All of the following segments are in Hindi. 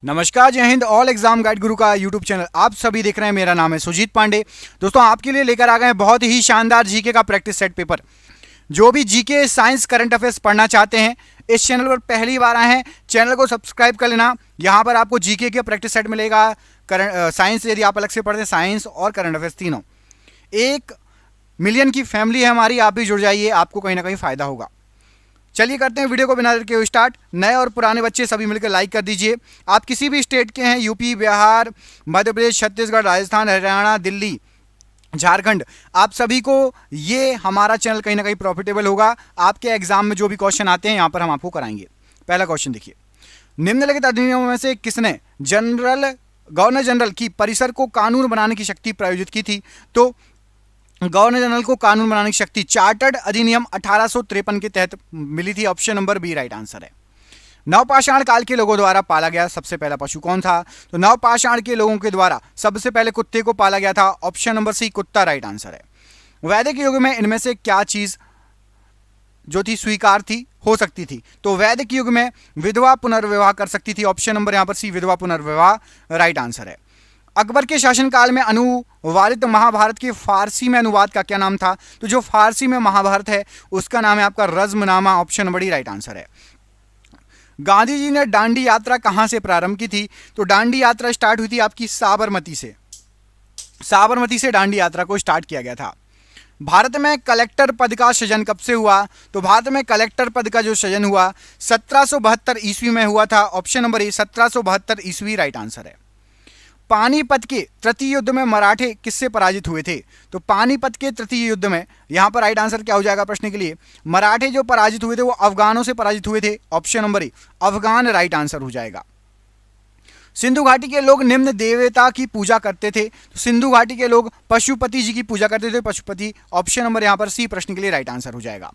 नमस्कार, जय हिंद। ऑल एग्जाम गाइड गुरु का यूट्यूब चैनल आप सभी देख रहे हैं। मेरा नाम है सुजीत पांडे। दोस्तों, आपके लिए लेकर आ गए हैं बहुत ही शानदार जीके का प्रैक्टिस सेट पेपर। जो भी जीके साइंस करंट अफेयर्स पढ़ना चाहते हैं, इस चैनल पर पहली बार आए हैं, चैनल को सब्सक्राइब कर लेना। यहाँ पर आपको जीके का प्रैक्टिस सेट मिलेगा। करंट साइंस यदि आप अलग से पढ़ते हैं, साइंस और करंट अफेयर्स तीनों। 1 मिलियन की फैमिली है हमारी, आप भी जुड़ जाइए, आपको कहीं ना कहीं फायदा होगा। चलिए करते हैं वीडियो को बिना देर के स्टार्ट। नए और पुराने बच्चे सभी मिलकर लाइक कर दीजिए। आप किसी भी स्टेट के हैं, यूपी, बिहार, मध्य प्रदेश, छत्तीसगढ़, राजस्थान, हरियाणा, दिल्ली, झारखंड, आप सभी को ये हमारा चैनल कहीं ना कहीं प्रॉफिटेबल होगा। आपके एग्जाम में जो भी क्वेश्चन आते हैं यहाँ पर हम आपको कराएंगे। पहला क्वेश्चन देखिए, निम्नलिखित अधिनियमों में से किसने गवर्नर जनरल की परिसर को कानून बनाने की शक्ति प्रायोजित की थी? तो गवर्नर जनरल को कानून बनाने की शक्ति चार्टर्ड अधिनियम 1853 के तहत मिली थी। Option number B right answer है। नवपाषाण काल के लोगों द्वारा पाला गया सबसे पहला पशु कौन था? तो नवपाषाण के लोगों के द्वारा सबसे पहले कुत्ते को पाला गया था। ऑप्शन नंबर सी कुत्ता राइट आंसर है। वैदिक युग में इनमें से क्या चीज जो थी स्वीकार थी, हो सकती थी? तो वैदिक युग में विधवा पुनर्विवाह कर सकती थी। ऑप्शन नंबर यहां पर सी विधवा पुनर्विवाह राइट आंसर है। अकबर के शासनकाल में अनुवादित महाभारत के फारसी में अनुवाद का क्या नाम था? तो जो फारसी में महाभारत है उसका नाम है आपका Razmnama. Option number D right answer है। गांधी जी ने दांडी यात्रा कहां से प्रारंभ की थी? तो दांडी यात्रा स्टार्ट हुई थी आपकी साबरमती से। साबरमती से दांडी यात्रा को स्टार्ट किया गया था। भारत में कलेक्टर पद का सृजन कब से हुआ? तो भारत में कलेक्टर पद का जो सृजन हुआ 1772 ईस्वी में हुआ था। ऑप्शन नंबर ए 1772 ईस्वी राइट आंसर है। पानीपत के तृतीय युद्ध में मराठे किससे पराजित हुए थे? तो पानीपत के तृतीय युद्ध में यहां पर राइट आंसर क्या हो जाएगा प्रश्न के लिए? मराठे जो पराजित हुए थे वो अफगानों से पराजित हुए थे। ऑप्शन नंबर ए अफगान राइट आंसर हो जाएगा। सिंधु घाटी के लोग निम्न देवता की पूजा करते थे। तो सिंधु घाटी के लोग पशुपति जी की पूजा करते थे। पशुपति ऑप्शन नंबर यहां पर सी प्रश्न के लिए राइट आंसर हो जाएगा।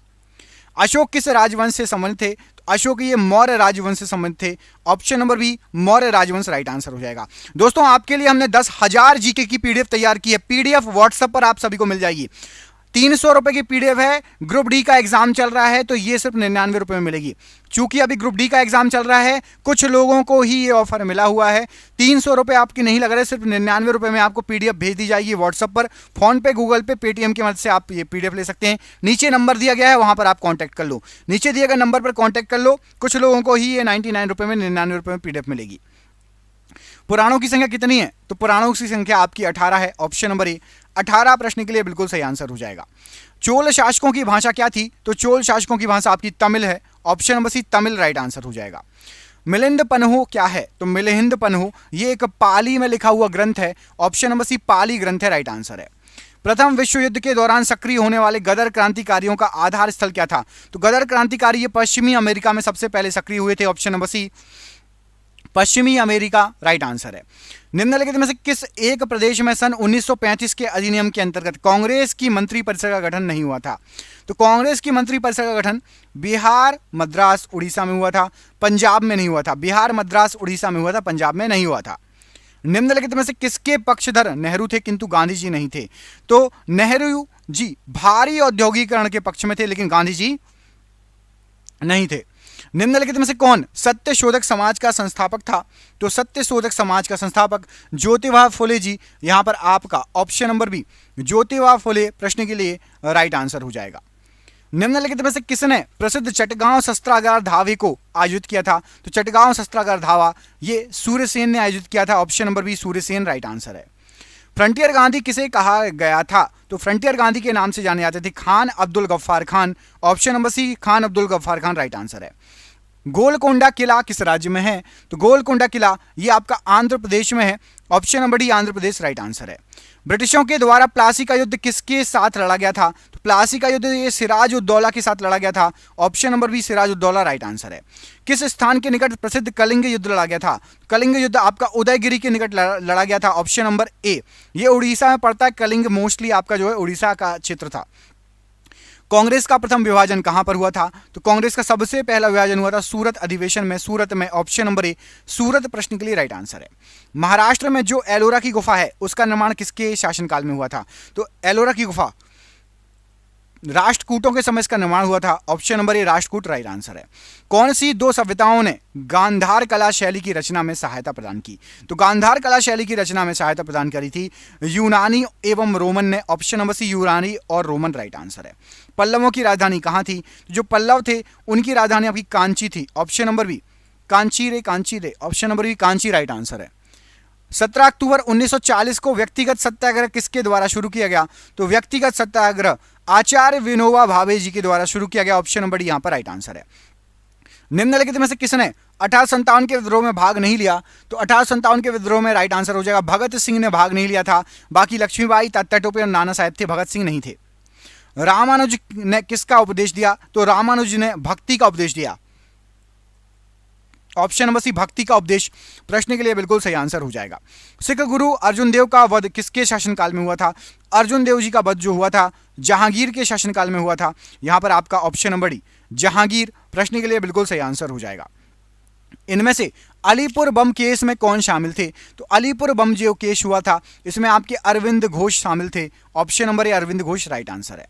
अशोक किस राजवंश से संबंधित थे? तो अशोक ये मौर्य राजवंश से संबंधित थे। ऑप्शन नंबर बी मौर्य राजवंश राइट आंसर हो जाएगा। दोस्तों, आपके लिए हमने 10,000 जीके की पीडीएफ तैयार की है। पीडीएफ व्हाट्सएप पर आप सभी को मिल जाएगी। 300 रुपए की पीडीएफ है। ग्रुप डी का एग्जाम चल रहा है तो ये सिर्फ 99 रुपए में मिलेगी। चूंकि अभी ग्रुप डी का एग्जाम चल रहा है, कुछ लोगों को ही ये ऑफर मिला हुआ है। 300 रुपए आपके नहीं लग रहे, सिर्फ 99 रुपए में आपको पीडीएफ भेज दी जाएगी व्हाट्सएप पर। फोन पे, गूगल पे, पेटीएम की मदद से आप ये पीडीएफ ले सकते हैं। नीचे नंबर दिया गया है, वहां पर आप कॉन्टैक्ट कर लो। नीचे दिए गए नंबर पर कॉन्टैक्ट कर लो। कुछ लोगों को ही ये 99 रुपए में, 99 रुपए में पीडीएफ मिलेगी। पुराणों की संख्या कितनी है? तो पुराणों की संख्या आपकी 18 है। ऑप्शन नंबर ए 18 प्रश्न के लिए बिल्कुल सही आंसर हो जाएगा। चोल शासकों की भाषा क्या थी? तो चोल शासकों की भाषा आपकी तमिल है। Option number C Tamil right answer हो जाएगा। मिलिंद पन्हो क्या है? तो मिलिंद पन्हो ये एक पाली में लिखा हुआ ग्रंथ है। ऑप्शन नंबर सी पाली ग्रंथ है राइट आंसर है। प्रथम विश्व युद्ध के दौरान सक्रिय होने वाले गदर क्रांतिकारियों का आधार स्थल क्या था? तो गदर क्रांतिकारी ये पश्चिमी अमेरिका में सबसे पहले सक्रिय हुए थे। ऑप्शन नंबर सी पश्चिमी अमेरिका राइट आंसर है। निम्नलिखित में से किस एक प्रदेश में सन 1935 के अधिनियम के अंतर्गत कांग्रेस की मंत्रिपरिषद का गठन नहीं हुआ था? तो कांग्रेस की मंत्रिपरिषद का गठन बिहार, मद्रास, उड़ीसा में हुआ था, पंजाब में नहीं हुआ था। बिहार, मद्रास, उड़ीसा में हुआ था, पंजाब में नहीं हुआ था। निम्नलिखित में से किसके पक्षधर नेहरू थे किंतु गांधी जी नहीं थे? तो नेहरू जी भारी औद्योगिकरण के पक्ष में थे, लेकिन गांधी जी नहीं थे। निम्नलिखित में से कौन सत्य शोधक समाज का संस्थापक था? तो सत्य शोधक समाज का संस्थापक ज्योतिबा फुले जी। यहां पर आपका option number B Jyotiba Phule प्रश्न के लिए राइट आंसर हो जाएगा। निम्नलिखित में से किसने प्रसिद्ध चटगांव शस्त्रागार धावे को आयोजित किया था? तो चटगांव शस्त्रागार धावा ये सूर्यसेन ने आयोजित किया था। Option number B Surya Sen right answer है। फ्रंटियर गांधी किसे कहा गया था? तो फ्रंटियर गांधी के नाम से जाने जाते थे Khan Abdul Ghaffar Khan. Option number C Khan Abdul Ghaffar Khan right answer है। गोलकोंडा किला किस राज्य में है? तो गोलकोंडा किला ये आपका आंध्र प्रदेश में है। Option number D Andhra Pradesh right answer है। ब्रिटिशों के द्वारा प्लासी का युद्ध किसके साथ लड़ा गया था? तो प्लासी का युद्ध ये सिराज उद दौला के साथ लड़ा गया था। Option number B Siraj ud Daula right answer है। किस स्थान के निकट प्रसिद्ध कलिंग युद्ध लड़ा गया था? कलिंग युद्ध आपका उदयगिरी के निकट लड़ा गया था। ऑप्शन नंबर ए ये उड़ीसा में पड़ता है। कलिंग मोस्टली आपका जो है उड़ीसा का क्षेत्र था। कांग्रेस का प्रथम विभाजन कहां पर हुआ था? तो कांग्रेस का सबसे पहला विभाजन हुआ था सूरत अधिवेशन में, सूरत में। ऑप्शन नंबर ए सूरत प्रश्न के लिए राइट आंसर है। महाराष्ट्र में जो एलोरा की गुफा है उसका निर्माण किसके शासनकाल में हुआ था? तो एलोरा की गुफा राष्ट्रकूटों के समय इसका निर्माण हुआ था? ऑप्शन नंबर ए राष्ट्रकूट राइट आंसर है। कौन सी दो सभ्यताओं ने गांधार कला शैली की रचना में सहायता प्रदान की? तो गांधार कला शैली की रचना में सहायता प्रदान करी थी यूनानी एवं रोमन ने। ऑप्शन नंबर सी यूनानी और रोमन राइट आंसर है। पल्लवों की राजधानी कहां थी? जो पल्लव थे उनकी राजधानी आपकी कांची थी। ऑप्शन नंबर बी कांची रे। Option number B Kanchi right answer है। 17 अक्टूबर 1940 को व्यक्तिगत सत्याग्रह किसके द्वारा शुरू किया गया? तो व्यक्तिगत सत्याग्रह आचार्य विनोबा भावे जी के द्वारा शुरू किया गया। ऑप्शन नंबर यहां पर राइट आंसर है। निम्नलिखित में से किसने 1857 के विद्रोह में भाग नहीं लिया? तो 1857 के विद्रोह में राइट आंसर हो जाएगा भगत सिंह ने भाग नहीं लिया था। बाकी लक्ष्मीबाई, तात्या टोपे और नाना साहेब थे, भगत सिंह नहीं थे। रामानुज ने किसका उपदेश दिया? तो रामानुज ने भक्ति का उपदेश दिया। ऑप्शन नंबर सी भक्ति का उपदेश प्रश्न के लिए बिल्कुल सही आंसर हो जाएगा। सिख गुरु अर्जुन देव का वध किसके शासनकाल में हुआ था? अर्जुन देव जी का वध जो हुआ था जहांगीर के शासनकाल में हुआ था। यहां पर आपका ऑप्शन नंबर डी जहांगीर प्रश्न के लिए बिल्कुल सही आंसर हो जाएगा। इनमें से अलीपुर बम केस में कौन शामिल थे? तो अलीपुर बम जो केस हुआ था इसमें आपके अरविंद घोष शामिल थे। Option number A Arvind Ghosh right answer है।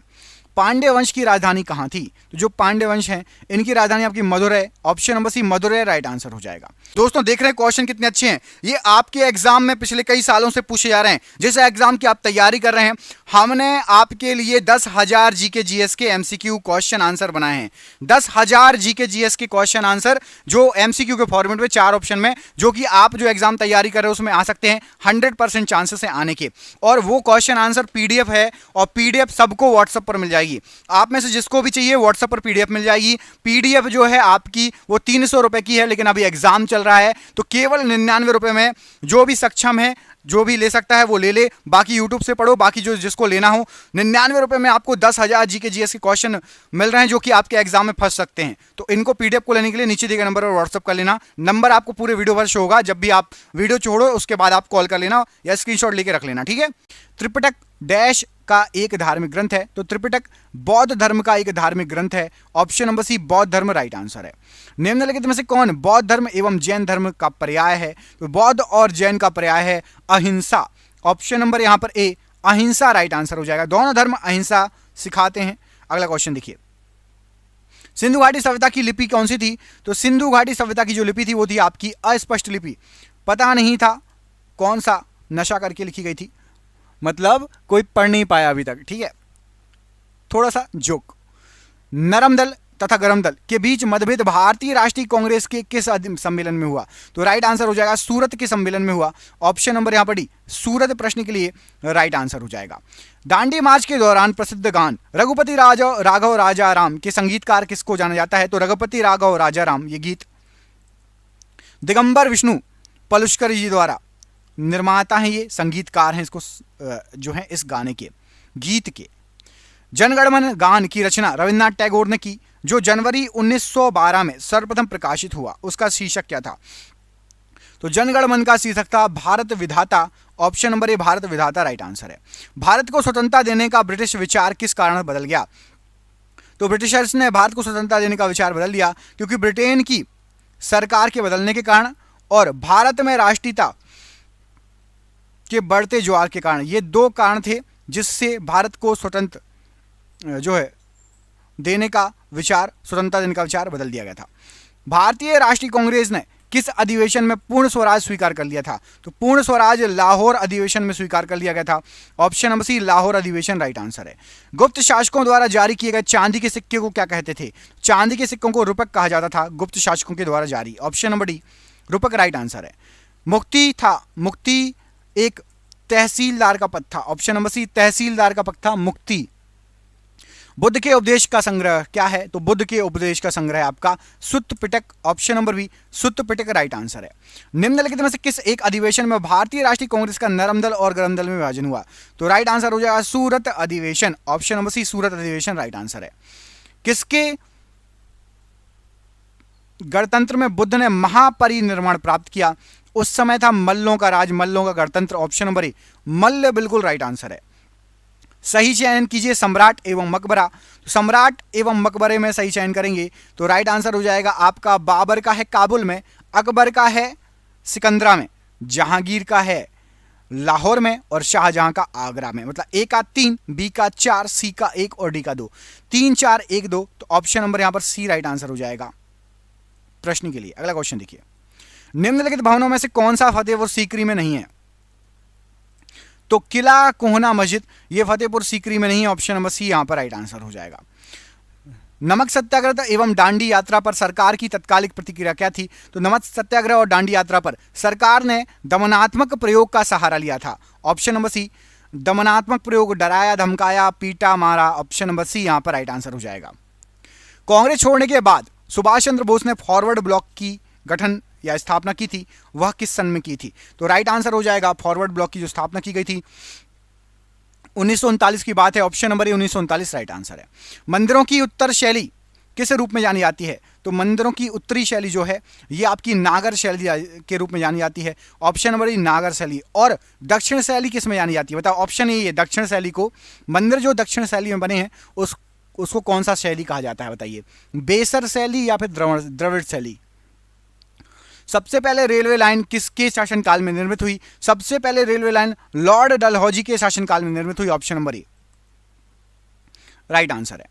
पांड्य वंश की राजधानी कहां थी? तो जो पांड्य वंश है इनकी राजधानी आपकी Madurai. Option number C Madurai right answer हो जाएगा। दोस्तों देख रहे हैं क्वेश्चन कितने अच्छे हैं। ये आपके एग्जाम में पिछले कई सालों से पूछे जा रहे हैं। जिस एग्जाम की आप तैयारी कर रहे हैं हमने आपके लिए 10,000 जीके जीएस के एमसीक्यू क्वेश्चन आंसर बनाए हैं। 10,000 जीके जीएस के क्वेश्चन आंसर जो एमसीक्यू के फॉर्मेट में 4 ऑप्शन में, जो कि आप जो एग्जाम तैयारी कर रहे हो उसमें आ सकते हैं। 100% चांसेस है आने के। और वो क्वेश्चन आंसर पीडीएफ है और पीडीएफ सबको व्हाट्सएप पर मिल जाएगी। आप में से जिसको भी चाहिए व्हाट्सएप पर पीडीएफ मिल जाएगी। पीडीएफ जो है आपकी वो 300 रुपए की है, लेकिन अभी एग्जाम चल रहा है तो केवल 99 रुपए में जो भी सक्षम है, जो भी ले सकता है वो ले ले। बाकी यूट्यूब से पढ़ो, बाकी जो जिसको लेना हो 99 रुपए में आपको 10,000 जीके जीएस के क्वेश्चन मिल रहे हैं जो कि आपके एग्जाम में फंस सकते हैं। तो इनको पीडीएफ को लेने के लिए नीचे दिए गए नंबर पर व्हाट्सएप कर लेना। नंबर आपको पूरे वीडियो पर शो होगा। जब भी आप वीडियो छोड़ो उसके बाद आप कॉल कर लेना या स्क्रीनशॉट लेके रख लेना, ठीक है। त्रिपिटक डैश का एक धार्मिक ग्रंथ है? तो त्रिपिटक बौद्ध धर्म का एक धार्मिक ग्रंथ है। ऑप्शन नंबर सी बौद्ध धर्म राइट आंसर है। निम्नलिखित में से कौन बौद्ध धर्म एवं जैन धर्म का पर्याय है? तो बौद्ध और जैन का पर्याय है अहिंसा। ऑप्शन नंबर यहां पर ए अहिंसा राइट आंसर हो जाएगा। दोनों धर्म अहिंसा सिखाते हैं। अगला क्वेश्चन देखिए, सिंधु घाटी सभ्यता की लिपि कौन सी थी? तो सिंधु घाटी सभ्यता की जो लिपि थी वो थी आपकी अस्पष्ट लिपि। पता नहीं था कौन सा नशा करके लिखी गई थी, मतलब कोई पढ़ नहीं पाया अभी तक, ठीक है। थोड़ा सा जोक। नरम दल तथा गरम दल के बीच मतभेद भारतीय राष्ट्रीय कांग्रेस के किस सम्मेलन में हुआ? तो राइट आंसर हो जाएगा सूरत के सम्मेलन में हुआ। ऑप्शन नंबर यहां पर डी सूरत प्रश्न के लिए राइट आंसर हो जाएगा। दांडी मार्च के दौरान प्रसिद्ध गान रघुपति राघव राजा राम के संगीतकार किसको जाना जाता है? तो रघुपति राघव राजा राम ये गीत दिगंबर विष्णु पलुष्कर जी द्वारा निर्माता हैं, ये संगीतकार हैं इसको जो है इस गाने के गीत के। जनगणमन गान की रचना रविन्द्रनाथ टैगोर ने की, जो जनवरी 1912 में सर्वप्रथम प्रकाशित हुआ, उसका शीर्षक क्या था? तो जनगणमन का शीर्षक था भारत विधाता। ऑप्शन नंबर ए भारत विधाता राइट आंसर है। भारत को स्वतंत्रता देने का ब्रिटिश विचार किस कारण बदल गया? तो ब्रिटिशर्स ने भारत को स्वतंत्रता देने का विचार बदल दिया क्योंकि ब्रिटेन की सरकार के बदलने के कारण और भारत में राष्ट्रीयता के बढ़ते ज्वार के कारण, ये 2 कारण थे जिससे भारत को स्वतंत्र जो है देने का विचार, स्वतंत्रता देने का विचार बदल दिया गया था। भारतीय राष्ट्रीय कांग्रेस ने किस अधिवेशन में पूर्ण स्वराज स्वीकार कर लिया था? तो पूर्ण स्वराज लाहौर अधिवेशन में स्वीकार कर लिया गया था। ऑप्शन नंबर सी लाहौर अधिवेशन राइट आंसर है। गुप्त शासकों द्वारा जारी किए गए चांदी के सिक्के को क्या कहते थे? चांदी के सिक्कों को रुपक कहा जाता था, गुप्त शासकों के द्वारा जारी। ऑप्शन नंबर डी रुपक राइट आंसर है। मुक्ति था, मुक्ति एक तहसीलदार का पद था। ऑप्शन नंबर सी तहसीलदार का पद था मुक्ति। बुद्ध के उपदेश का संग्रह क्या है? तो बुद्ध के उपदेश का संग्रह है आपका सुत्त पिटक। ऑप्शन नंबर बी सुत्त पिटक राइट आंसर है। निम्नलिखित में से किस एक अधिवेशन में भारतीय राष्ट्रीय कांग्रेस का नरम दल और गरम दल में विभाजन हुआ? तो राइट आंसर हो जाएगा सूरत अधिवेशन। ऑप्शन नंबर सी सूरत अधिवेशन राइट आंसर है। किसके गणतंत्र में बुद्ध ने महापरिनिर्वाण प्राप्त किया? उस समय था मल्लों का राज, मल्लों का गणतंत्र। ऑप्शन नंबर ए मल्ल बिल्कुल राइट आंसर है। सही चयन कीजिए सम्राट एवं मकबरा। तो सम्राट एवं मकबरे में सही चयन करेंगे तो राइट आंसर हो जाएगा आपका बाबर का है काबुल में, अकबर का है सिकंदरा में, जहांगीर का है लाहौर में और शाहजहां का आगरा में। मतलब ए का 3, बी का 4, सी का 1 और डी का 2। 3 4 1 2, तो ऑप्शन नंबर यहां पर सी राइट आंसर हो जाएगा प्रश्न के लिए। अगला क्वेश्चन देखिए, निम्नलिखित भवनों में से कौन सा फतेहपुर सीकरी में नहीं है? तो किला कोहना मस्जिद ये फतेहपुर सीकरी में नहीं है, ऑप्शन नंबर सी यहां पर राइट आंसर हो जाएगा। नमक सत्याग्रह एवं दांडी यात्रा पर सरकार की तत्कालिक प्रतिक्रिया क्या थी? तो नमक सत्याग्रह और दांडी यात्रा पर सरकार ने दमनात्मक प्रयोग का सहारा लिया था, ऑप्शन नंबर सी। दमनात्मक प्रयोग, डराया, धमकाया, पीटा, मारा, ऑप्शन नंबर सी यहां पर राइट आंसर हो जाएगा। कांग्रेस छोड़ने के बाद सुभाष चंद्र बोस ने फॉरवर्ड ब्लॉक की गठन या स्थापना की थी, वह किस सन में की थी? तो राइट आंसर हो जाएगा फॉरवर्ड ब्लॉक की जो स्थापना की गई थी 1939 की बात है, ऑप्शन नंबर 1939 राइट आंसर है। मंदिरों की उत्तर शैली किस रूप में जानी जाती है? तो मंदिरों की उत्तरी शैली जो है ये आपकी नागर शैली के रूप में जानी जाती है, ऑप्शन नंबर नागर शैली। और दक्षिण शैली किस में जानी जाती है? बताओ, ऑप्शन ए है दक्षिण शैली को। मंदिर जो दक्षिण शैली में बने हैं उसको कौन सा शैली कहा जाता है बताइए? बेसर शैली या फिर द्रविड़ शैली? सबसे पहले रेलवे लाइन किसके शासनकाल में निर्मित हुई? सबसे पहले रेलवे लाइन लॉर्ड डलहौजी के शासनकाल में निर्मित हुई, ऑप्शन नंबर ए राइट आंसर है।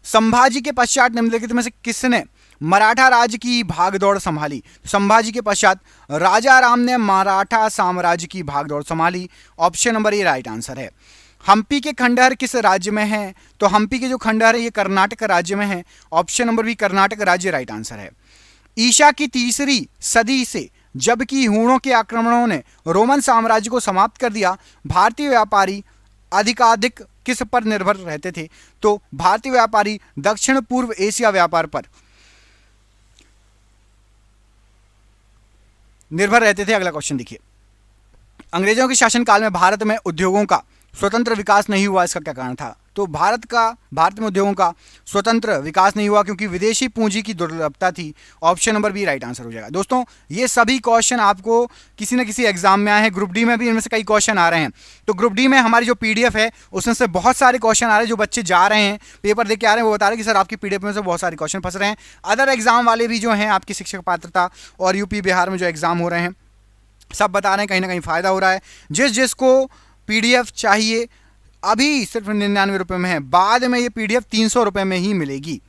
संभाजी के पश्चात निम्नलिखित में से किसने मराठा राज्य की भागदौड़ संभाली? संभाजी के पश्चात राजा राम ने मराठा साम्राज्य की भागदौड़ संभाली, ऑप्शन नंबर ए राइट आंसर है। हम्पी के खंडहर किस राज्य में हैं? तो हम्पी के जो खंडहर है ये कर्नाटक राज्य में है, ऑप्शन नंबर बी कर्नाटक राज्य राइट आंसर है। ईसा की तीसरी सदी से जबकि हूणों के आक्रमणों ने रोमन साम्राज्य को समाप्त कर दिया, भारतीय व्यापारी अधिकाधिक किस पर निर्भर रहते थे? तो भारतीय व्यापारी दक्षिण पूर्व एशिया व्यापार पर निर्भर रहते थे। अगला क्वेश्चन देखिए, अंग्रेजों के शासनकाल में भारत में उद्योगों का स्वतंत्र विकास नहीं हुआ, इसका क्या कारण था? तो भारत में उद्योगों का स्वतंत्र विकास नहीं हुआ क्योंकि विदेशी पूंजी की दुर्लभता थी, option number B right answer हो जाएगा। दोस्तों ये सभी क्वेश्चन आपको किसी न किसी एग्जाम में आए हैं, ग्रुप डी में भी इनमें से कई क्वेश्चन आ रहे हैं। तो ग्रुप डी में हमारी जो पीडीएफ है उसमें से बहुत सारे क्वेश्चन आ रहे हैं, जो बच्चे जा रहे हैं पेपर दे के आ रहे हैं वो बता रहे हैं कि सर आपकी पीडीएफ में से बहुत सारे क्वेश्चन फंस रहे हैं। अदर एग्जाम वाले भी जो हैं आपकी शिक्षक पात्रता और यूपी बिहार में जो एग्जाम हो रहे हैं सब बता रहे हैं, कहीं ना कहीं फायदा हो रहा है। जिसको पीडीएफ चाहिए अभी सिर्फ 99 रुपये में है, बाद में ये पीडीएफ 300 रुपये में ही मिलेगी।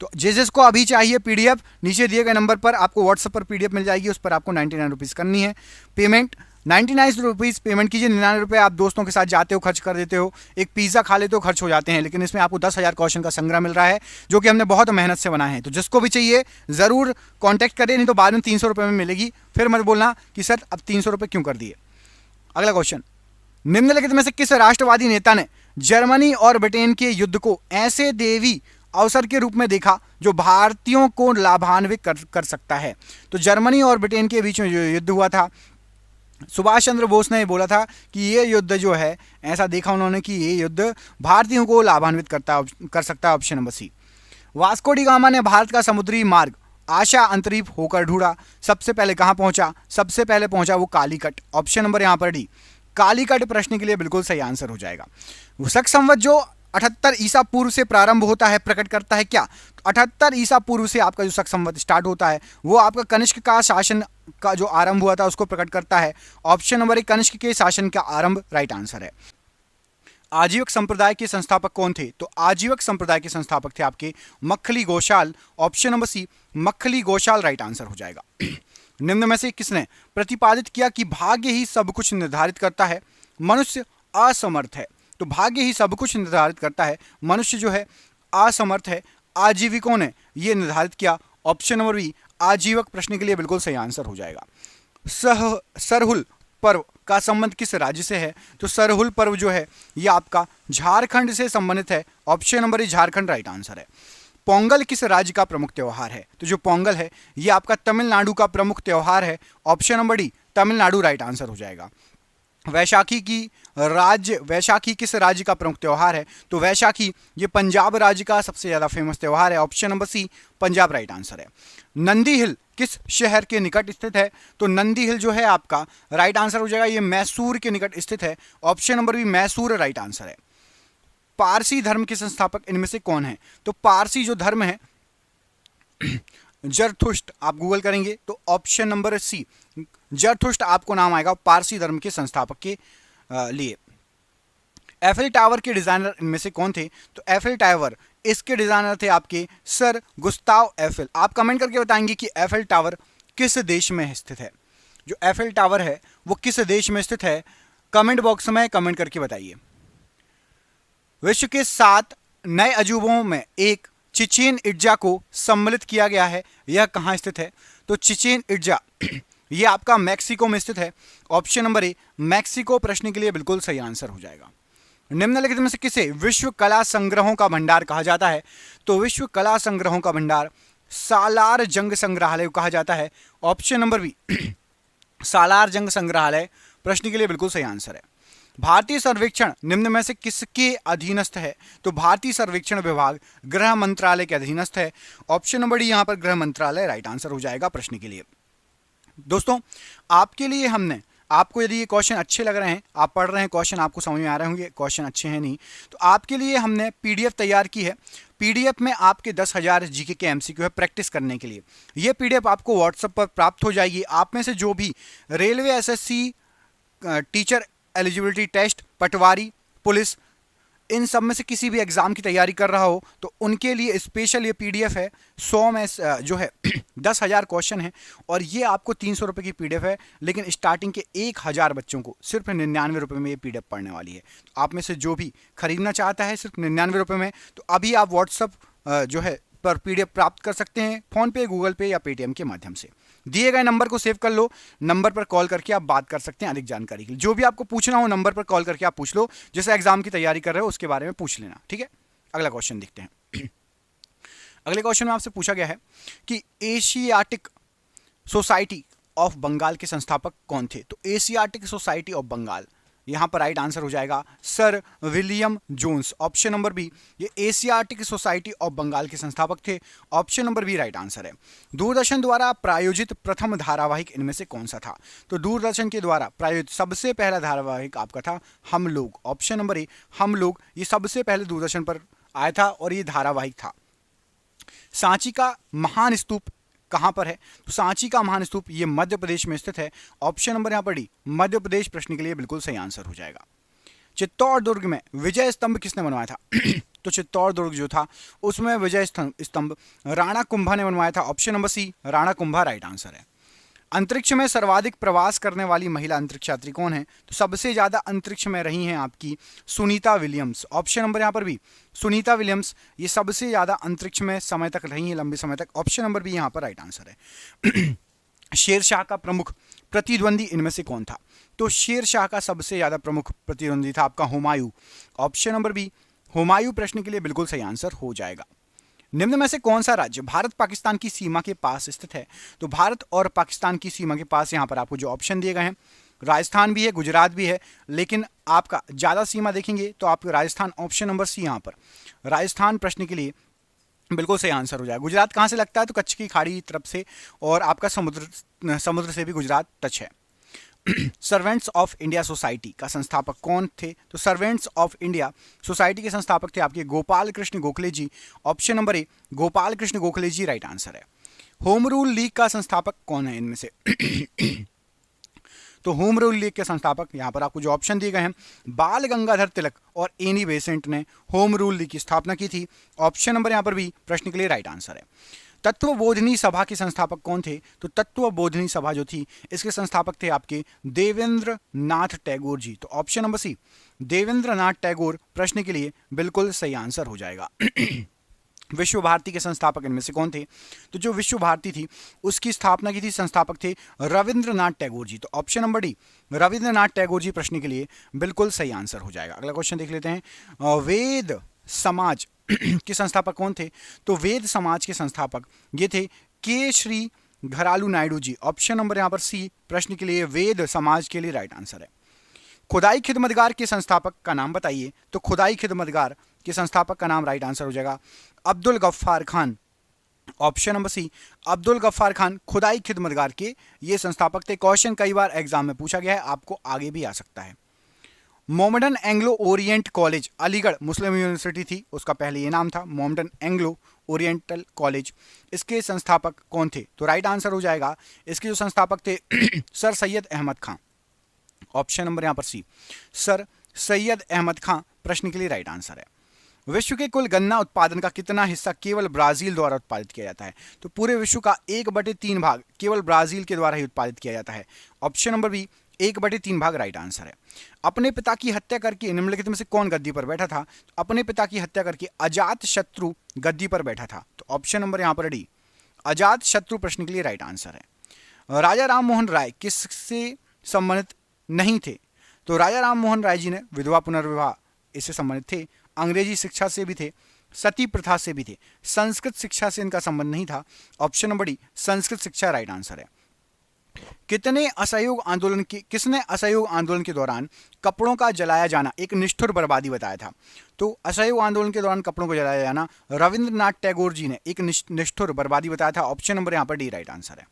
तो जिसको अभी चाहिए पीडीएफ नीचे दिए गए नंबर पर आपको व्हाट्सएप पर पीडीएफ मिल जाएगी, उस पर आपको 99 रुपीज़ करनी है पेमेंट। 99 रुपीज़ पेमेंट कीजिए, 99 रुपये आप दोस्तों के साथ जाते हो खर्च कर देते हो, एक पिज़्ज़ा खा लेते हो खर्च हो जाते हैं, लेकिन इसमें आपको 10,000 क्वेश्चन का संग्रह मिल रहा है जो कि हमने बहुत मेहनत से बनाए हैं। तो जिसको भी चाहिए ज़रूर कॉन्टैक्ट करें, नहीं तो बाद में 300 रुपये में मिलेगी, फिर मत बोलना कि सर अब 300 रुपये क्यों कर दिए। अगला क्वेश्चन, निम्नलिखित में से किस राष्ट्रवादी नेता ने जर्मनी और ब्रिटेन के युद्ध को ऐसे देवी अवसर के रूप में देखा जो भारतीयों को लाभान्वित कर सकता है? तो जर्मनी और ब्रिटेन के बीच में जो युद्ध हुआ था, सुभाष चंद्र बोस ने बोला था कि ये युद्ध जो है ऐसा देखा उन्होंने कि ये युद्ध भारतीयों को लाभान्वित कर सकता है, option number C. Vasco da Gama ने भारत का समुद्री मार्ग आशा अंतरीप होकर ढूंढा, सबसे पहले कहाँ पहुंचा? सबसे पहले पहुंचा वो कालीकट, ऑप्शन नंबर यहाँ पर डी कालीकट प्रश्न के लिए बिल्कुल सही आंसर हो जाएगा। शक संवत जो 78 ईसा पूर्व से प्रारंभ होता है प्रकट करता है क्या? 78 ईसा पूर्व से आपका जो शक संवत स्टार्ट होता है वो आपका कनिष्क का शासन का जो आरंभ हुआ था उसको प्रकट करता है, ऑप्शन नंबर ए कनिष्क के शासन का आरंभ राइट आंसर है। आजीवक संप्रदाय के संस्थापक कौन थे? तो आजीवक संप्रदाय के संस्थापक थे आपके Makkhali Ghoshal, option number C Makkhali Ghoshal right answer हो जाएगा। निम्न में से किसने प्रतिपादित किया कि भाग्य ही सब कुछ निर्धारित करता है, मनुष्य असमर्थ है? तो भाग्य ही सब कुछ निर्धारित करता है, मनुष्य जो है असमर्थ है। आजीविकों ने यह निर्धारित किया, ऑप्शन नंबर बी आजीवक प्रश्न के लिए बिल्कुल सही आंसर हो जाएगा। सरहुल पर्व का संबंध किस राज्य से है? तो सरहुल पर्व जो है यह आपका झारखंड से संबंधित है, ऑप्शन नंबर ए झारखंड राइट आंसर है। पोंगल किस राज्य का प्रमुख त्योहार है? तो जो पोंगल है यह आपका तमिलनाडु का प्रमुख त्योहार है, option number D Tamil Nadu right answer हो जाएगा। वैशाखी किस राज्य का प्रमुख त्योहार है? तो वैशाखी ये पंजाब राज्य का सबसे ज़्यादा फेमस त्योहार है, option number C Punjab right answer है। नंदी हिल किस शहर के निकट स्थित है? तो नंदी हिल जो है आपका राइट आंसर हो जाएगा, ये मैसूर के निकट स्थित है, option number B Mysore right answer है। पारसी धर्म के संस्थापक इनमें से कौन है? तो पारसी जो धर्म है जरथुष्ट, आप गूगल करेंगे तो ऑप्शन नंबर सी जरथुष्ट आपको नाम आएगा पारसी धर्म के संस्थापक के लिए। एफिल टावर के डिजाइनर इनमें से कौन थे? तो एफिल टावर इसके डिजाइनर थे आपके सर गुस्ताव एफिल। आप कमेंट करके बताएंगे कि एफिल टावर किस देश में स्थित है। जो एफिल टावर है वो किस देश में स्थित है, कमेंट बॉक्स में कमेंट करके बताइए। विश्व के 7 नए अजूबों में एक चिचेन इट्जा को सम्मिलित किया गया है। यह कहाँ स्थित है? तो चिचेन इट्जा ये आपका मैक्सिको में स्थित है। ऑप्शन नंबर ए मैक्सिको प्रश्न के लिए बिल्कुल सही आंसर हो जाएगा। निम्नलिखित में से किसे विश्व कला संग्रहों का भंडार कहा जाता है? तो विश्व कला संग्रहों का भंडार सालार जंग संग्रहालय कहा जाता है। ऑप्शन नंबर बी सालार जंग संग्रहालय प्रश्न के लिए बिल्कुल सही आंसर है। भारतीय सर्वेक्षण निम्न में से किसके अधीनस्थ है? तो भारतीय सर्वेक्षण विभाग गृह मंत्रालय के अधीनस्थ है। ऑप्शन नंबर डी यहां पर गृह मंत्रालय राइट आंसर हो जाएगा प्रश्न के लिए। दोस्तों आपके लिए हमने, आपको यदि ये क्वेश्चन अच्छे लग रहे हैं, आप पढ़ रहे हैं, क्वेश्चन आपको समझ में आ रहे होंगे, क्वेश्चन अच्छे हैं नहीं, तो आपके लिए हमने पीडीएफ तैयार की है। पीडीएफ में आपके 10,000 जीके के एमसीक्यू है प्रैक्टिस करने के लिए। ये पीडीएफ आपको व्हाट्सएप पर प्राप्त हो जाएगी। आप में से जो भी railway SSC teacher eligibility test, patwari, police, इन सब में से किसी भी एग्जाम की तैयारी कर रहा हो तो उनके लिए स्पेशल ये पीडीएफ है। 100 में जो है 10,000 क्वेश्चन है और ये आपको 300 रुपये की पीडीएफ है, लेकिन स्टार्टिंग के 1,000 बच्चों को सिर्फ 99 रुपये में ये पीडीएफ पढ़ने वाली है। तो आप में से जो भी खरीदना चाहता है सिर्फ 99 रुपये में, तो अभी आप व्हाट्सअप जो है पर पीडीएफ प्राप्त कर सकते हैं फोन पे, गूगल पे या पेटीएम के माध्यम से। दिए गए नंबर को सेव कर लो, नंबर पर कॉल करके आप बात कर सकते हैं अधिक जानकारी के लिए। जो भी आपको पूछना हो नंबर पर कॉल करके आप पूछ लो, जैसे एग्जाम की तैयारी कर रहे हो उसके बारे में पूछ लेना, ठीक है। अगला क्वेश्चन देखते हैं। अगले क्वेश्चन में आपसे पूछा गया है कि एशियाटिक सोसाइटी ऑफ बंगाल के संस्थापक कौन थे? तो एशियाटिक सोसाइटी ऑफ बंगाल, यहां पर राइट आंसर हो जाएगा sir William Jones. Option number B, ये एशियाटिक सोसाइटी ऑफ बंगाल के संस्थापक थे। Option number B right answer है। दूरदर्शन द्वारा प्रायोजित प्रथम धारावाहिक इनमें से कौन सा था? तो दूरदर्शन के द्वारा प्रायोजित सबसे पहला धारावाहिक आपका था हम लोग। ऑप्शन नंबर ए हम लोग, ये सबसे पहले दूरदर्शन पर आया था और ये धारावाहिक था। सांची का महान स्तूप कहां पर है? तो सांची का महान स्तूप ये मध्य प्रदेश में स्थित है। ऑप्शन नंबर यहां पर डी मध्य प्रदेश प्रश्न के लिए बिल्कुल सही आंसर हो जाएगा। चित्तौड़ दुर्ग में विजय स्तंभ किसने बनवाया था? तो चित्तौड़ दुर्ग जो था उसमें विजय स्तंभ राणा कुंभा ने बनवाया था। Option number C Rana Kumbha right answer है। अंतरिक्ष में सर्वाधिक प्रवास करने वाली महिला अंतरिक्ष यात्री कौन है? तो सबसे ज्यादा अंतरिक्ष में रही हैं आपकी सुनीता विलियम्स। ऑप्शन नंबर यहां पर भी सुनीता विलियम्स, ये सबसे ज्यादा अंतरिक्ष में समय तक रही हैं, लंबे समय तक। ऑप्शन नंबर बी यहां पर राइट आंसर है। शेरशाह का प्रमुख प्रतिद्वंदी इनमें से कौन था? तो शेरशाह का सबसे ज्यादा प्रमुख प्रतिद्वंदी था आपका Humayun. Option number B Humayun प्रश्न के लिए बिल्कुल सही आंसर हो जाएगा। निम्न में से कौन सा राज्य भारत पाकिस्तान की सीमा के पास स्थित है? तो भारत और पाकिस्तान की सीमा के पास यहां पर आपको जो ऑप्शन दिए गए हैं, राजस्थान भी है, गुजरात भी है, लेकिन आपका ज्यादा सीमा देखेंगे तो आपको राजस्थान, ऑप्शन नंबर सी यहां पर राजस्थान प्रश्न के लिए बिल्कुल सही आंसर हो जाएगा। गुजरात कहां से लगता है? तो कच्छ की खाड़ी की तरफ से, और आपका समुद्र से भी गुजरात टच है। सर्वेंट्स ऑफ इंडिया सोसाइटी का संस्थापक कौन थे? तो सर्वेंट्स ऑफ इंडिया सोसाइटी के संस्थापक थे आपके Gopal Krishna Gokhale ji. Option number A Gopal Krishna Gokhale ji right answer है। होम रूल लीग का संस्थापक कौन है इनमें से? तो होम रूल लीग के संस्थापक यहां पर आपको जो ऑप्शन दिए गए हैं, बाल गंगाधर तिलक और एनी बेसेंट ने होम रूल लीग की स्थापना की थी। ऑप्शन नंबर यहां पर भी प्रश्न के लिए राइट आंसर है। तत्वबोधिनी सभा के संस्थापक कौन थे? तो तत्वबोधिनी सभा जो थी इसके संस्थापक थे आपके देवेंद्र नाथ टैगोर जी। तो ऑप्शन नंबर सी देवेंद्र नाथ टैगोर प्रश्न के लिए बिल्कुल सही आंसर हो जाएगा। विश्व भारती के संस्थापक इनमें से कौन थे? तो जो विश्व भारती थी उसकी स्थापना की थी, संस्थापक थे रविंद्रनाथ टैगोर जी। तो option number D Rabindranath Tagore ji प्रश्न के लिए बिल्कुल सही आंसर हो जाएगा। अगला क्वेश्चन देख लेते हैं। वेद समाज के संस्थापक कौन थे? तो वेद समाज के संस्थापक ये थे के श्री घरालू नायडू जी। ऑप्शन नंबर यहां पर सी प्रश्न के लिए वेद समाज के लिए राइट आंसर है। खुदाई खिदमतगार के संस्थापक का नाम बताइए। तो खुदाई खिदमतगार के संस्थापक का नाम राइट आंसर हो जाएगा Abdul Ghaffar Khan. Option number C Abdul Ghaffar Khan Khudai Khidmatgar के ये संस्थापक थे। क्वेश्चन कई बार एग्जाम में पूछा गया है, आपको आगे भी आ सकता है। Mohammedan Anglo Oriental college Aligarh Muslim university थी, उसका पहले ये नाम था मोहम्मडन एंग्लो ओरिएंटल कॉलेज। इसके संस्थापक कौन थे? तो राइट आंसर हो जाएगा, इसके जो संस्थापक थे सर सैयद अहमद खां। ऑप्शन नंबर यहां पर सी, सर सैयद अहमद खां प्रश्न के लिए राइट आंसर है। विश्व के कुल गन्ना उत्पादन का कितना हिस्सा केवल ब्राजील द्वारा उत्पादित किया जाता है? तो पूरे विश्व का 1/3 भाग केवल ब्राजील के द्वारा ही उत्पादित किया जाता है। ऑप्शन नंबर बी 1/3 भाग राइट आंसर है। अपने पिता की हत्या करके निम्नलिखित में से कौन गद्दी पर बैठा था? तो अपने पिता की हत्या करके अजात शत्रु गद्दी पर बैठा था। तो ऑप्शन नंबर यहां पर डी अजात शत्रु प्रश्न के लिए राइट आंसर है। राजा राम मोहन राय किससे संबंधित नहीं थे? तो राजा राम मोहन राय जी ने विधवा पुनर्विवाह इससे संबंधित थे, अंग्रेजी शिक्षा से भी थे, सती प्रथा से भी थे, संस्कृत शिक्षा से इनका संबंध नहीं था। ऑप्शन नंबर डी संस्कृत शिक्षा राइट आंसर है। किसने असहयोग आंदोलन के दौरान कपड़ों का जलाया जाना एक निष्ठुर बर्बादी बताया था? तो असहयोग आंदोलन के दौरान कपड़ों को जलाया जाना रविंद्रनाथ टैगोर जी ने एक निष्ठुर बर्बादी बताया था। ऑप्शन नंबर यहां पर डी राइट आंसर है।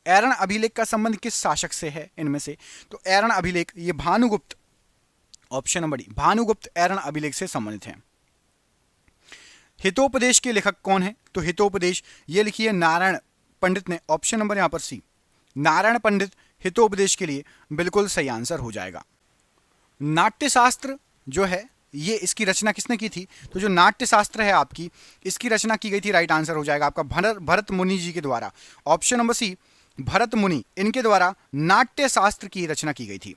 एरन अभिलेख का संबंध किस शासक से है इनमें से? तो एरन अभिलेख ये Bhanugupta, option number D Bhanugupta Eran अभिलेख से संबंधित है। हितोपदेश के लेखक कौन है? तो हितोपदेश ये लिखिए नारायण पंडित ने। ऑप्शन नंबर यहां पर सी नारायण पंडित हितोपदेश के लिए बिल्कुल सही आंसर हो जाएगा। नाट्यशास्त्र जो है ये इसकी रचना किसने की थी? तो जो नाट्यशास्त्र है आपकी इसकी रचना की गई थी, राइट आंसर हो जाएगा आपका भरत मुनि जी के द्वारा। ऑप्शन नंबर सी भरत मुनि इनके द्वारा नाट्यशास्त्र की रचना की गई थी।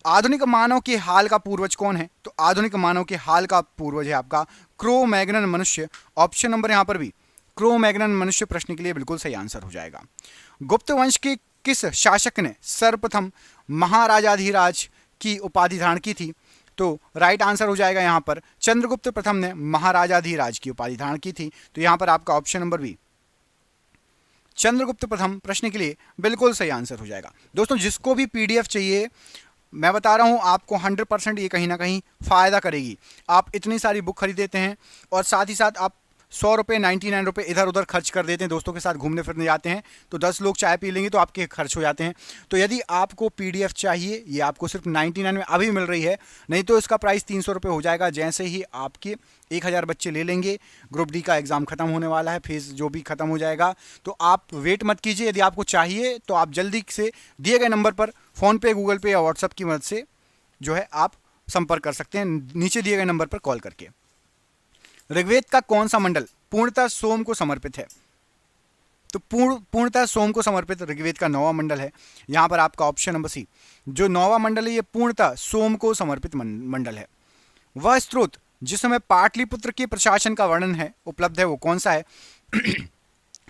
आधुनिक मानव के हाल का पूर्वज कौन है? तो आधुनिक मानव के हाल का पूर्वज है आपका क्रो मैग्नन मनुष्य। ऑप्शन नंबर यहां पर भी क्रो मैग्नन मनुष्य प्रश्न के लिए बिल्कुल सही आंसर हो जाएगा। गुप्त वंश के किस शासक ने सर्वप्रथम महाराजाधिराज की उपाधि धारण की थी? तो राइट आंसर हो जाएगा यहां पर चंद्रगुप्त प्रथम ने महाराजाधिराज की उपाधि धारण की थी। तो यहां पर आपका ऑप्शन नंबर बी चंद्रगुप्त प्रथम प्रश्न के लिए बिल्कुल सही आंसर हो जाएगा। दोस्तों जिसको भी पीडीएफ चाहिए मैं बता रहा हूं आपको 100% ये कहीं ना कहीं फायदा करेगी। आप इतनी सारी बुक खरीदेते हैं और साथ ही साथ आप 100 रुपये 99 रुपये इधर उधर खर्च कर देते हैं, दोस्तों के साथ घूमने फिरने जाते हैं तो 10 लोग चाय पी लेंगे तो आपके खर्च हो जाते हैं। तो यदि आपको पीडीएफ चाहिए ये आपको सिर्फ 99 में अभी मिल रही है, नहीं तो इसका प्राइस 300 रुपये हो जाएगा जैसे ही आपके 1000 बच्चे ले लेंगे। ग्रुप डी का एग्ज़ाम खत्म होने वाला है, फेज जो भी खत्म हो जाएगा, तो आप वेट मत कीजिए। यदि आपको चाहिए तो आप जल्दी से दिए गए नंबर पर फ़ोनपे, गूगल पे या व्हाट्सएप की मदद से जो है आप संपर्क कर सकते हैं नीचे दिए गए नंबर पर कॉल करके। ऋग्वेद का कौन सा मंडल पूर्णतः सोम को समर्पित है? तो पूर्णतः सोम को समर्पित ऋग्वेद का 9वां मंडल है। यहां पर आपका ऑप्शन नंबर सी जो 9वां मंडल है ये पूर्णतः सोम को समर्पित मंडल है। वह स्रोत जिसमें पाटलिपुत्र के प्रशासन का वर्णन है उपलब्ध है वो कौन सा है?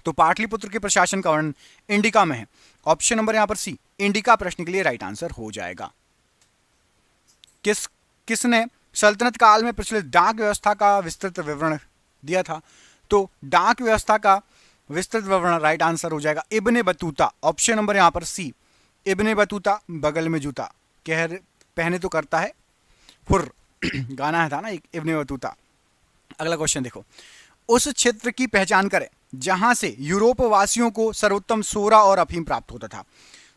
तो पाटलिपुत्र के प्रशासन का वर्णन इंडिका में है। ऑप्शन नंबर यहां पर सी इंडिका प्रश्न के लिए राइट आंसर हो जाएगा। किसने सल्तनत काल में प्रचलित डाक व्यवस्था का विस्तृत विवरण दिया था? तो डाक व्यवस्था का विस्तृत विवरण राइट आंसर हो जाएगा इब्ने बतूता। ऑप्शन नंबर यहां पर सी इब्ने बतूता बगल में जूता पहने तो करता है फुर गाना है था ना एक इब्ने बतूता। अगला क्वेश्चन देखो, उस क्षेत्र की पहचान करें जहां से यूरोप वासियों को सर्वोत्तम सोरा और अफीम प्राप्त होता था।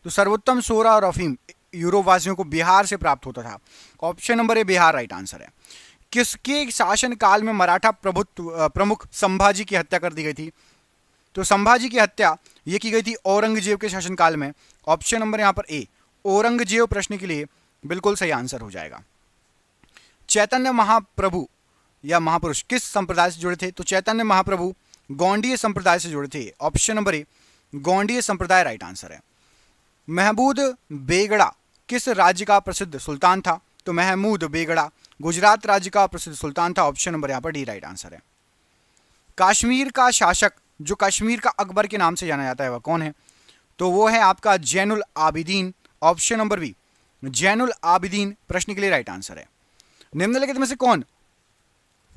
तो सर्वोत्तम सोरा और अफीम यूरोप वासियों को बिहार से प्राप्त होता था। ऑप्शन नंबर ए बिहार राइट आंसर है। किसके शासन काल में मराठा प्रमुख संभाजी की हत्या कर दी गई थी? तो संभाजी की हत्या ये की गई थी औरंगजेब के शासनकाल में। ऑप्शन नंबर यहां पर ए औरंगजेब प्रश्न के लिए बिल्कुल सही आंसर हो जाएगा। चैतन्य महाप्रभु या महापुरुष किस संप्रदाय से जुड़े थे? तो चैतन्य महाप्रभु गौंडीय संप्रदाय से जुड़े थे। ऑप्शन नंबर ए गौंडीय संप्रदाय राइट आंसर है। महमूद बेगड़ा किस राज्य का प्रसिद्ध सुल्तान था? तो महमूद बेगड़ा गुजरात राज्य का प्रसिद्ध सुल्तान था। ऑप्शन नंबर यहां पर डी राइट आंसर है। कश्मीर का शासक जो कश्मीर का अकबर के नाम से जाना जाता है वह कौन है? तो वो है आपका Zainul Abidin. Option number B Zainul Abidin प्रश्न के लिए राइट आंसर है। निम्नलिखित में से कौन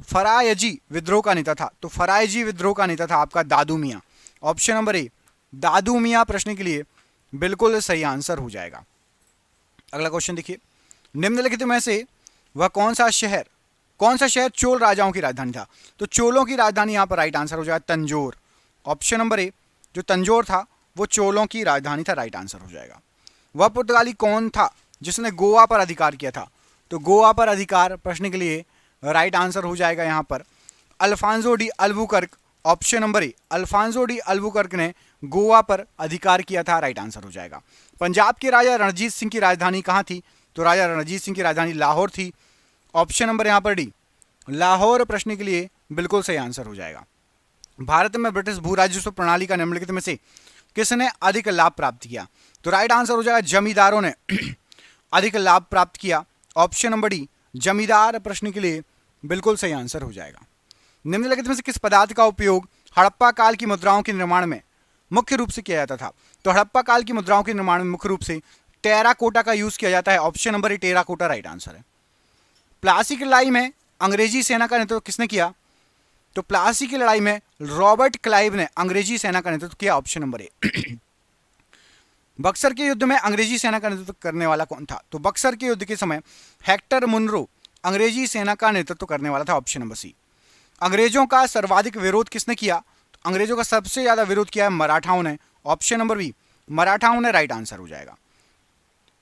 फरायजी विद्रोह का नेता था? तो फरायजी विद्रोह का नेता था आपका दादू मियां। ऑप्शन नंबर ए दादू मियां प्रश्न के लिए बिल्कुल सही आंसर हो जाएगा। अगला क्वेश्चन देखिए, निम्नलिखित में से वह कौन सा शहर चोल राजाओं की राजधानी था? तो चोलों की राजधानी यहां पर राइट आंसर हो जाएगा तंजौर। ऑप्शन नंबर ए जो तंजौर था वो चोलों की राजधानी था, राइट आंसर हो जाएगा। वह पुर्तगाली कौन था जिसने गोवा पर अधिकार किया था? तो गोवा पर अधिकार प्रश्न के लिए राइट आंसर हो जाएगा यहाँ पर Afonso de Albuquerque. Option number A, Afonso de Albuquerque ने गोवा पर अधिकार किया था, राइट आंसर हो जाएगा। पंजाब के राजा रणजीत सिंह की राजधानी कहाँ थी? तो राजा रणजीत सिंह की राजधानी लाहौर थी। ऑप्शन नंबर यहाँ पर डी, लाहौर प्रश्न के लिए बिल्कुल सही आंसर हो जाएगा। भारत में ब्रिटिश भू राजस्व प्रणाली का निम्नलिखित में से किसने अधिक लाभ प्राप्त किया? तो राइट आंसर हो जाएगा जमींदारों ने अधिक लाभ प्राप्त किया। ऑप्शन नंबर डी, जमींदार प्रश्न के लिए बिल्कुल सही आंसर हो जाएगा। निम्नलिखित में से किस पदार्थ का उपयोग हड़प्पा काल की मुद्राओं के निर्माण में मुख्य रूप से किया जाता था? तो हड़प्पा काल की मुद्राओं के निर्माण में मुख्य रूप से टेराकोटा का यूज किया जाता है। ऑप्शन नंबर ए, टेराकोटा राइट आंसर है। प्लासी की लड़ाई में अंग्रेजी सेना का नेतृत्व किसने किया? तो प्लासी की लड़ाई में रॉबर्ट क्लाइव ने अंग्रेजी सेना का नेतृत्व किया। ऑप्शन नंबर ए। बक्सर के युद्ध में अंग्रेजी सेना का नेतृत्व करने वाला कौन था? तो बक्सर के युद्ध के समय हेक्टर मुनरो अंग्रेजी सेना का नेतृत्व करने वाला था। Option number C. अंग्रेजों का सर्वाधिक विरोध किसने किया? तो अंग्रेजों का सबसे ज्यादा विरोध किया है मराठाओं ने। ऑप्शन नंबर बी, मराठाओं ने राइट आंसर हो जाएगा।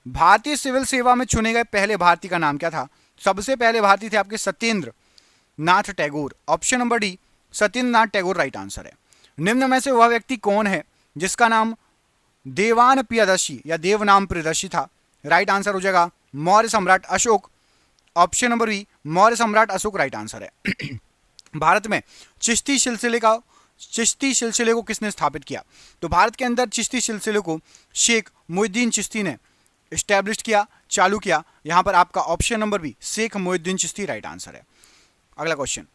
भारतीय सिविल सेवा में चुने गए पहले भारतीय का नाम क्या था? सबसे पहले भारतीय थे आपके Satyendra Nath Tagore. Option number D, Satyendra Nath Tagore right answer है। निम्न में से वह व्यक्ति कौन है जिसका नाम देवान प्रियदर्शी या देवनाम प्रियदर्शी था? राइट आंसर हो जाएगा मौर्य सम्राट Ashoka. Option number B, Maurya सम्राट अशोक राइट आंसर है। भारत में चिश्ती सिलसिले को किसने स्थापित किया? तो भारत के अंदर चिश्ती सिलसिले को शेख मोहिउद्दीन चिश्ती ने स्टैब्लिश किया, चालू किया। यहां पर आपका option number B, Sheikh Moinuddin Chishti right answer है। अगला क्वेश्चन,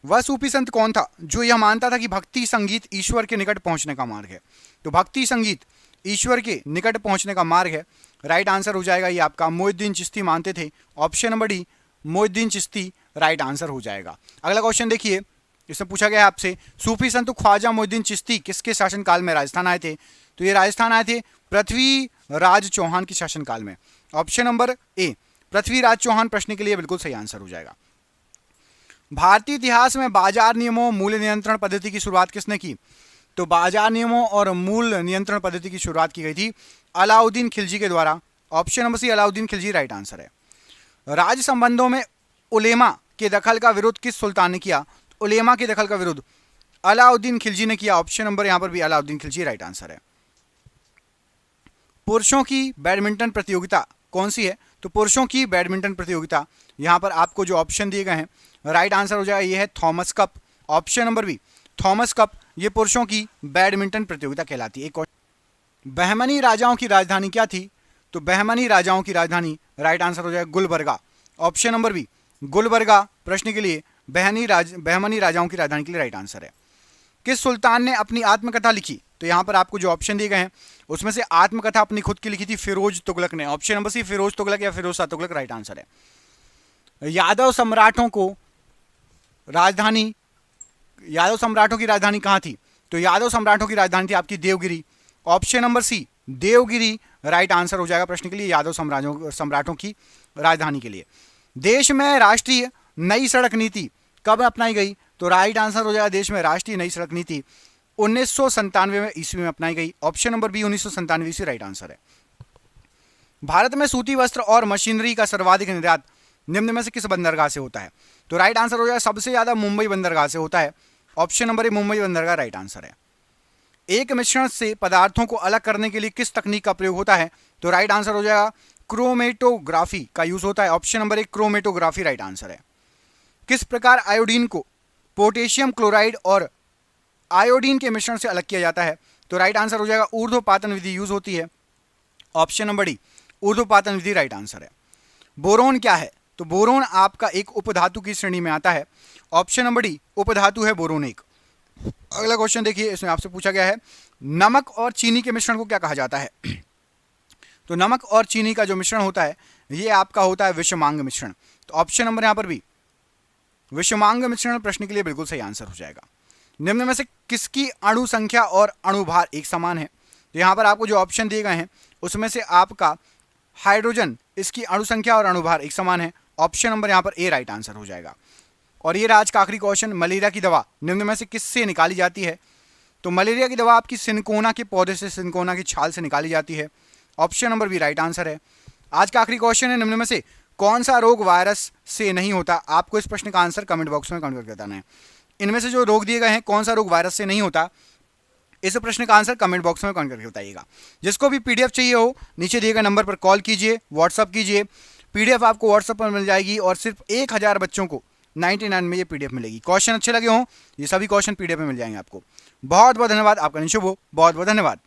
वह सूफी संत कौन था जो यह मानता था कि भक्ति संगीत ईश्वर के निकट पहुंचने का मार्ग है? तो भक्ति संगीत ईश्वर के निकट पहुंचने का मार्ग है, राइट आंसर हो जाएगा ये आपका मोहिउद्दीन चिश्ती मानते थे। Option number D, Mohiuddin Chishti right answer हो जाएगा। अगला क्वेश्चन देखिए, इसमें पूछा गया है आपसे सूफी संत ख्वाजा मोहिउद्दीन चिश्ती किसके शासनकाल में राजस्थान आए थे? तो ये राजस्थान आए थे पृथ्वीराज चौहान के शासनकाल में। Option number A, Prithviraj Chauhan प्रश्न के लिए बिल्कुल सही आंसर हो जाएगा। भारतीय इतिहास में बाजार नियमों मूल्य नियंत्रण पद्धति की शुरुआत किसने की? तो बाजार नियमों और मूल्य नियंत्रण पद्धति की शुरुआत की गई थी अलाउद्दीन खिलजी के द्वारा। Option number C, Alauddin Khilji right answer है। राज्य संबंधों में उलेमा के दखल का विरोध किस सुल्तान ने किया? उलेमा के दखल का विरोध अलाउद्दीन खिलजी ने किया। ऑप्शन नंबर यहां पर भी अलाउद्दीन खिलजी राइट आंसर है। पुरुषों की बैडमिंटन प्रतियोगिता कौन सी है? तो पुरुषों की बैडमिंटन प्रतियोगिता, यहां पर आपको जो ऑप्शन दिए गए हैं राइट आंसर हो जाएगा ये है Thomas Cup. Option number B, Thomas Cup, ये पुरुषों की बैडमिंटन प्रतियोगिता कहलाती है। बहमनी राजाओं की राजधानी क्या थी? तो बहमनी राजाओं की राजधानी राइट आंसर हो जाएगा Gulbarga. Option number B, Gulbarga प्रश्न के लिए बहमनी राजाओं की राजधानी के लिए राइट आंसर है। किस सुल्तान ने अपनी आत्मकथा लिखी? तो यहां पर आपको जो ऑप्शन दिए गए हैं उसमें से आत्मकथा अपनी खुद की लिखी थी फिरोज तुगलक ने। Option number C, Firoz Tughlaq या फिरोज शाह तुगलक राइट आंसर है। यादव सम्राटों की राजधानी कहां थी? तो यादव सम्राटों की राजधानी थी आपकी Devagiri. Option number C, Devagiri right answer हो जाएगा प्रश्न के लिए यादव सम्राटों की राजधानी के लिए। देश में राष्ट्रीय नई सड़क नीति कब अपनाई गई? तो राइट आंसर हो जाएगा देश में राष्ट्रीय नई सड़क नीति 1997 में ईस्वी में अपनाई गई। ऑप्शन नंबर बी, 1997 ईस्वी राइट आंसर है। भारत में सूती वस्त्र और मशीनरी का सर्वाधिक निर्यात निम्न में से किस बंदरगाह से होता है? तो राइट आंसर हो जाएगा सबसे ज्यादा मुंबई बंदरगाह से होता है। ऑप्शन नंबर ए, मुंबई बंदरगाह राइट आंसर है। एक मिश्रण से पदार्थों को अलग करने के लिए किस तकनीक का प्रयोग होता है? तो राइट आंसर हो जाएगा क्रोमेटोग्राफी का यूज होता है। ऑप्शन नंबर ए, क्रोमेटोग्राफी राइट आंसर है। किस प्रकार आयोडीन को पोटेशियम क्लोराइड और आयोडीन के मिश्रण से अलग किया जाता है? तो राइट आंसर हो जाएगा ऊर्ध्वपातन विधि यूज होती है। ऑप्शन नंबर डी, ऊर्ध्वपातन विधि राइट आंसर है। बोरोन क्या है? तो बोरोन आपका एक उपधातु की श्रेणी में आता है। ऑप्शन नंबर डी, उपधातु है बोरोन एक। अगला क्वेश्चन देखिए, इसमें आपसे पूछा गया है नमक और चीनी के मिश्रण को क्या कहा जाता है? तो नमक और चीनी का जो मिश्रण होता है ये आपका होता है विषमांग मिश्रण। तो ऑप्शन नंबर यहां पर भी विषमांग मिश्रण प्रश्न के लिए बिल्कुल सही आंसर हो जाएगा। निम्न में से किसकी अणु संख्या और अणुभार एक समान है? तो यहां पर आपको जो ऑप्शन दिए गए हैं उसमें से आपका हाइड्रोजन, इसकी अणु संख्या और अणुभार एक समान है। ऑप्शन नंबर यहां पर ए राइट आंसर हो जाएगा। और ये आज का आखिरी क्वेश्चन, मलेरिया की दवा निम्न में से किससे निकाली जाती है? तो मलेरिया की दवा आपकी सिनकोना के पौधे से, सिनकोना की छाल से निकाली जाती है। Option number B right answer है। आज का आखिरी क्वेश्चन है, निम्न में से कौन सा रोग वायरस से नहीं होता? आपको इस प्रश्न का आंसर कमेंट बॉक्स में कमेंट करके बताना है। इनमें से जो रोग दिए गए हैं, कौन सा रोग वायरस से नहीं होता, इस प्रश्न का आंसर कमेंट बॉक्स में कमेंट करके बताइएगा। जिसको भी पीडीएफ चाहिए हो, नीचे दिए गए नंबर पर कॉल कीजिए, व्हाट्सअप कीजिए। पीडीएफ आपको व्हाट्सअप पर मिल जाएगी और सिर्फ 1000 बच्चों को 99 में ये पीडीएफ मिलेगी। क्वेश्चन अच्छे लगे हों, ये सभी क्वेश्चन पीडीएफ में मिल जाएंगे आपको। बहुत बहुत धन्यवाद। आपका दिन शुभ हो। बहुत बहुत धन्यवाद।